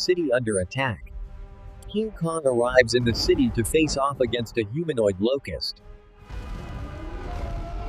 city under attack. King Kong arrives in the city to face off against a humanoid locust.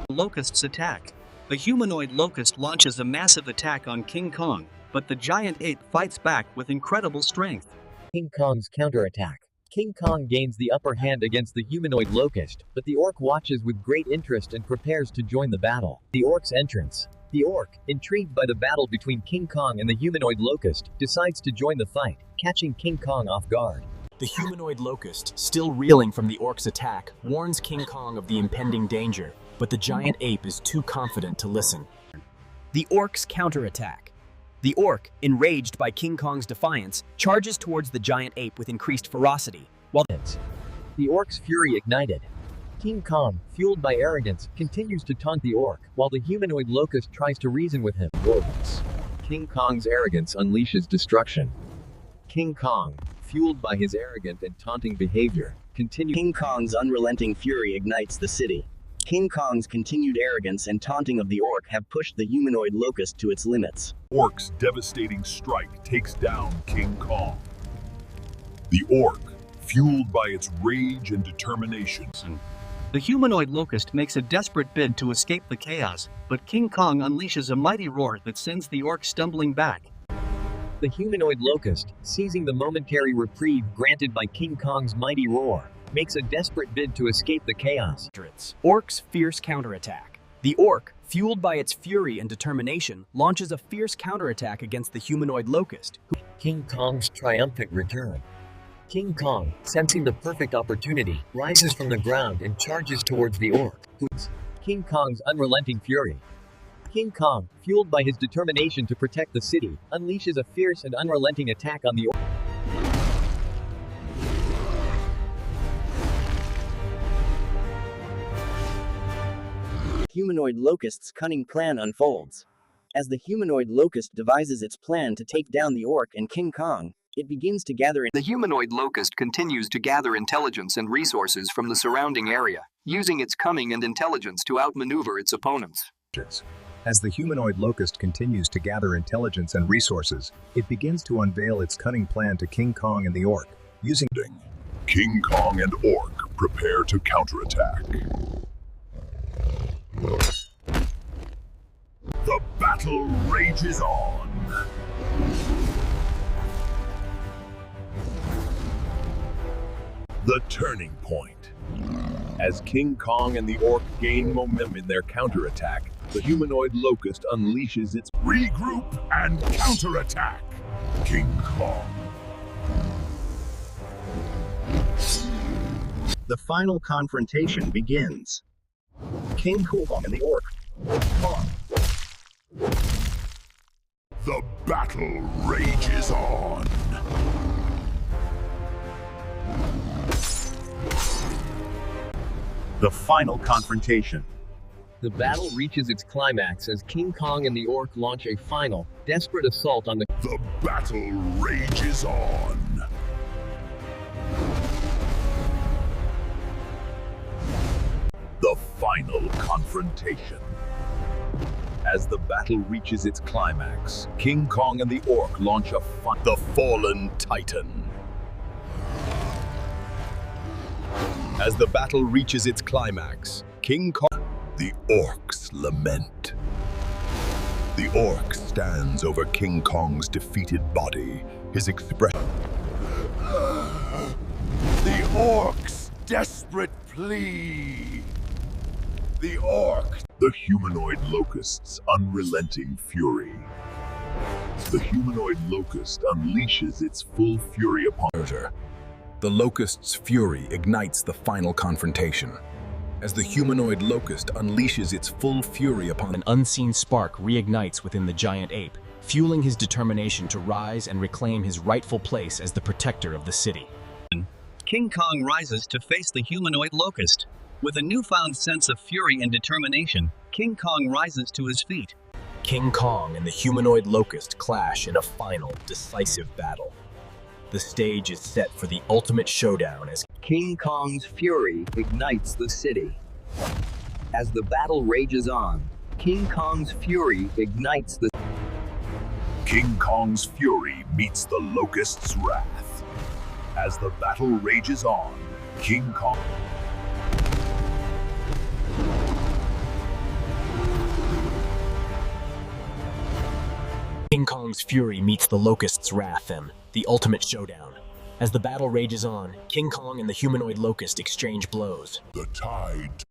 Locusts attack. The humanoid locust launches a massive attack on King Kong, but the giant ape fights back with incredible strength. King Kong's counterattack. King Kong gains the upper hand against the humanoid locust, but the orc watches with great interest and prepares to join the battle. The orc's entrance. The orc, intrigued by the battle between King Kong and the humanoid locust, decides to join the fight, catching King Kong off guard. The humanoid locust, still reeling from the orc's attack, warns King Kong of the impending danger, but the giant ape is too confident to listen. The orc's counterattack. The orc, enraged by King Kong's defiance, charges towards the giant ape with increased ferocity, while the orc's fury ignited. King Kong, fueled by arrogance, continues to taunt the orc, while the humanoid locust tries to reason with him. King Kong's arrogance unleashes destruction. King Kong, fueled by his arrogant and taunting behavior, continues. King Kong's unrelenting fury ignites the city. King Kong's continued arrogance and taunting of the orc have pushed the humanoid locust to its limits. Orc's devastating strike takes down King Kong. The orc, fueled by its rage and determination. The humanoid locust makes a desperate bid to escape the chaos, but King Kong unleashes a mighty roar that sends the orc stumbling back. The humanoid locust, seizing the momentary reprieve granted by King Kong's mighty roar, makes a desperate bid to escape the chaos. Orc's fierce counterattack. The orc, fueled by its fury and determination, launches a fierce counterattack against the humanoid locust. King Kong's triumphant return. King Kong, sensing the perfect opportunity, rises from the ground and charges towards the orc. King Kong's unrelenting fury. King Kong, fueled by his determination to protect the city, unleashes a fierce and unrelenting attack on the orc. Humanoid locust's cunning plan unfolds. As the humanoid locust devises its plan to take down the orc and King Kong, it begins to gather. The humanoid locust continues to gather intelligence and resources from the surrounding area, using its cunning and intelligence to outmaneuver its opponents. As the humanoid locust continues to gather intelligence and resources, it begins to unveil its cunning plan to King Kong and the orc, using King Kong and orc prepare to counterattack. The battle rages on. The turning point. As King Kong and the orc gain momentum in their counterattack, the humanoid locust unleashes its regroup and counterattack. King Kong. The final confrontation begins. King Kong and the orc. Kong. The battle rages on. The final confrontation. The battle reaches its climax as King Kong and the orc launch a final, desperate assault on the... The battle rages on. The final confrontation. As the battle reaches its climax, King Kong and the orc launch a the Fallen Titan. As the battle reaches its climax, King Kong... The orcs lament. The orc stands over King Kong's defeated body, his expression. The orc's desperate plea. The orc. The humanoid locust's unrelenting fury. The humanoid locust unleashes its full fury upon her. The locust's fury ignites the final confrontation. As the humanoid locust unleashes its full fury upon An unseen spark reignites within the giant ape, fueling his determination to rise and reclaim his rightful place as the protector of the city. King Kong rises to face the humanoid locust. With a newfound sense of fury and determination, King Kong rises to his feet. King Kong and the humanoid locust clash in a final, decisive battle. The stage is set for the ultimate showdown as King Kong's fury ignites the city. As the battle rages on, King Kong's fury ignites the... King Kong's fury meets the Locust's wrath. As the battle rages on, King Kong... King Kong's fury meets the Locust's wrath and the ultimate showdown. As the battle rages on, King Kong and the humanoid locust exchange blows. The tide...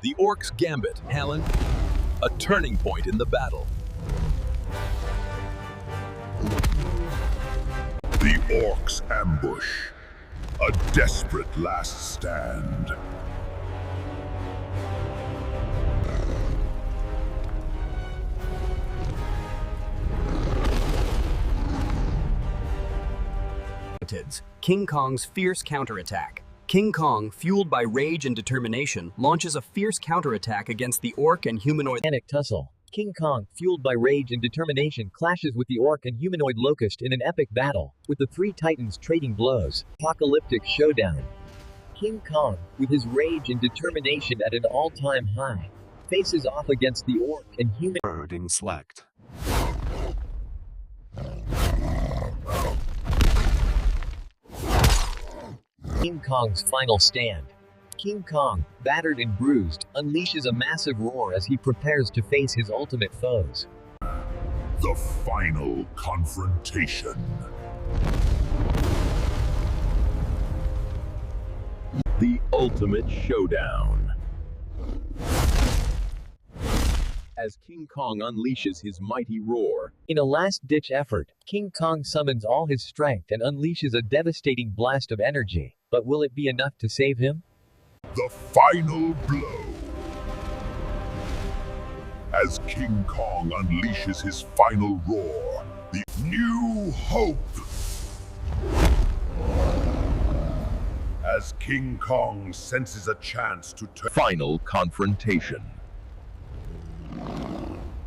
The Orc's Gambit, Helen. A turning point in the battle. The Orc's Ambush. A desperate last stand. King Kong's fierce counterattack. King Kong, fueled by rage and determination, launches a fierce counterattack against the orc and humanoid tussle. King Kong, fueled by rage and determination, clashes with the orc and humanoid locust in an epic battle, with the three titans trading blows. Apocalyptic showdown. King Kong, with his rage and determination at an all-time high, faces off against the orc and human... Birding select. King Kong's final stand. King Kong, battered and bruised, unleashes a massive roar as he prepares to face his ultimate foes. The final confrontation. The ultimate showdown. As King Kong unleashes his mighty roar. In a last-ditch effort, King Kong summons all his strength and unleashes a devastating blast of energy. But will it be enough to save him? The final blow. As King Kong unleashes his final roar, the new hope. As King Kong senses a chance to turn... Final confrontation.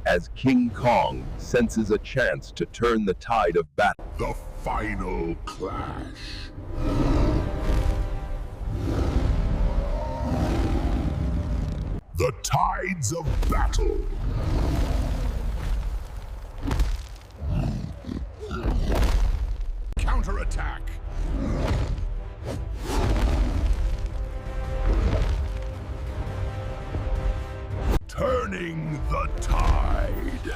As King Kong senses a chance to turn the tide of battle. The final clash. The tides of battle. Counterattack. Turning the tide.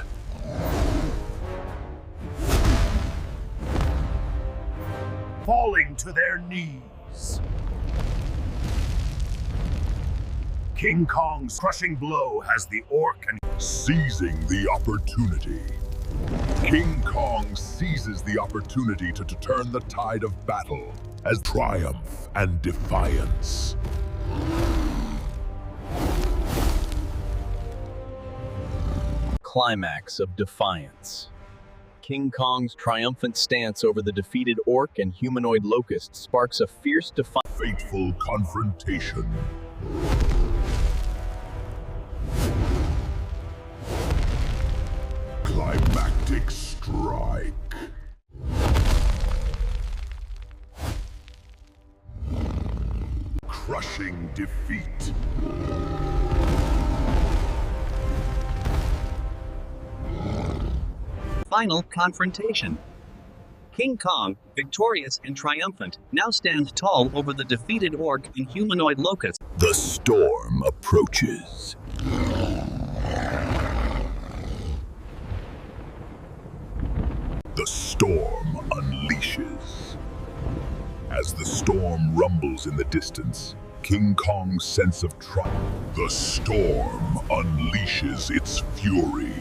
Falling to their knees. King Kong's crushing blow has the orc and... Seizing the opportunity. King Kong seizes the opportunity to turn the tide of battle as triumph and defiance. Climax of defiance. King Kong's triumphant stance over the defeated orc and humanoid locust sparks a fierce defiance. Fateful confrontation. Climactic strike. Crushing defeat. Final confrontation. King Kong, victorious and triumphant, now stands tall over the defeated orc and humanoid locust. The storm approaches. The storm unleashes. As the storm rumbles in the distance, King Kong's sense of triumph. The storm unleashes its fury.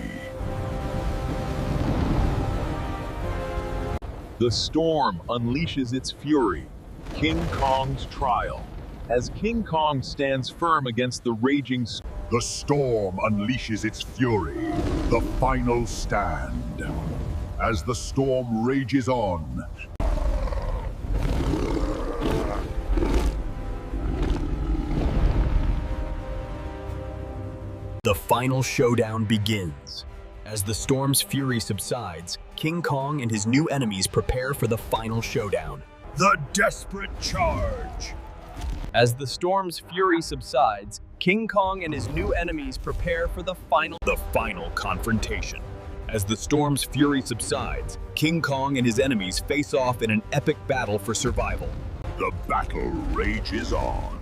The storm unleashes its fury. King Kong's trial. As King Kong stands firm against the raging storm. The storm unleashes its fury. The final stand. As the storm rages on. The final showdown begins. As the storm's fury subsides, King Kong and his new enemies prepare for the final showdown. The desperate charge. As the storm's fury subsides, King Kong and his new enemies prepare for the final confrontation. As the storm's fury subsides, King Kong and his enemies face off in an epic battle for survival. The battle rages on.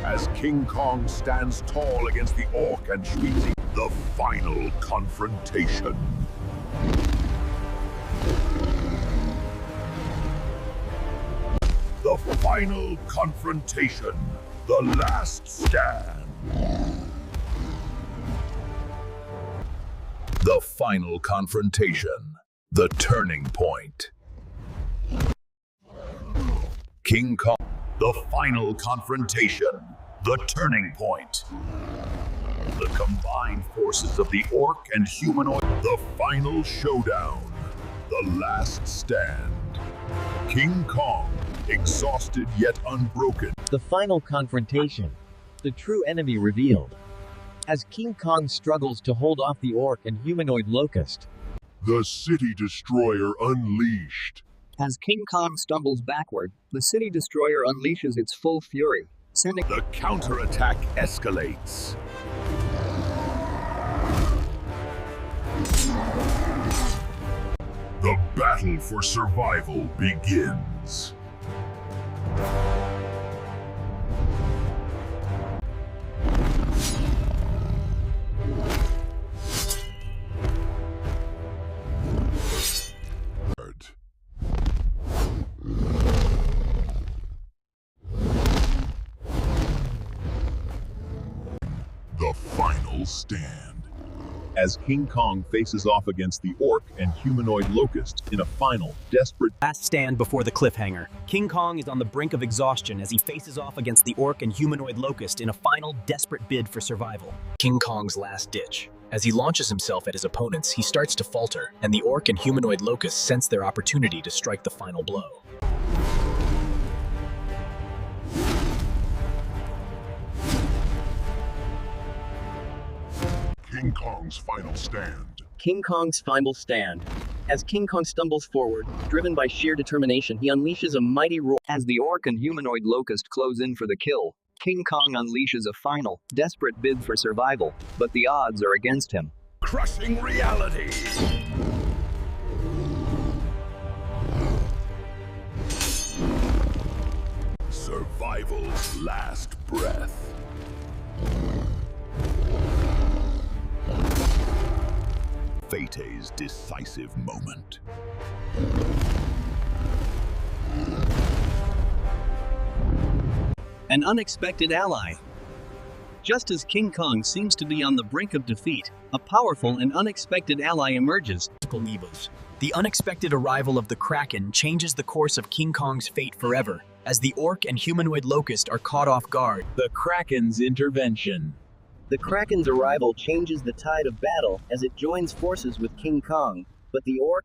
As King Kong stands tall against the orc and Schweezy, the final confrontation. The final confrontation. The last stand. The final confrontation. The turning point. King Kong. The final confrontation. The turning point. The combined forces of the orc and humanoid. The final showdown. The last stand. King Kong, exhausted yet unbroken. The final confrontation. The true enemy revealed. As King Kong struggles to hold off the orc and humanoid locust. The City Destroyer unleashed. As King Kong stumbles backward, the City Destroyer unleashes its full fury, sending The counterattack escalates. The battle for survival begins. The final stand. As King Kong faces off against the orc and humanoid locust in a final, desperate last stand before the cliffhanger. King Kong is on the brink of exhaustion as he faces off against the orc and humanoid locust in a final, desperate bid for survival. King Kong's last ditch. As he launches himself at his opponents, he starts to falter, and the orc and humanoid locust sense their opportunity to strike the final blow. King Kong's final stand. King Kong's final stand. As King Kong stumbles forward, driven by sheer determination, he unleashes a mighty roar. as the orc and humanoid locust close in for the kill. King Kong unleashes a final, desperate bid for survival, but the odds are against him. Crushing reality. Survival's last breath. Fate's decisive moment. An unexpected ally. Just as King Kong seems to be on the brink of defeat, a powerful and unexpected ally emerges. The unexpected arrival of the Kraken changes the course of King Kong's fate forever, as the orc and humanoid locust are caught off guard. the Kraken's intervention. The Kraken's arrival changes the tide of battle as it joins forces with King Kong, but the orc and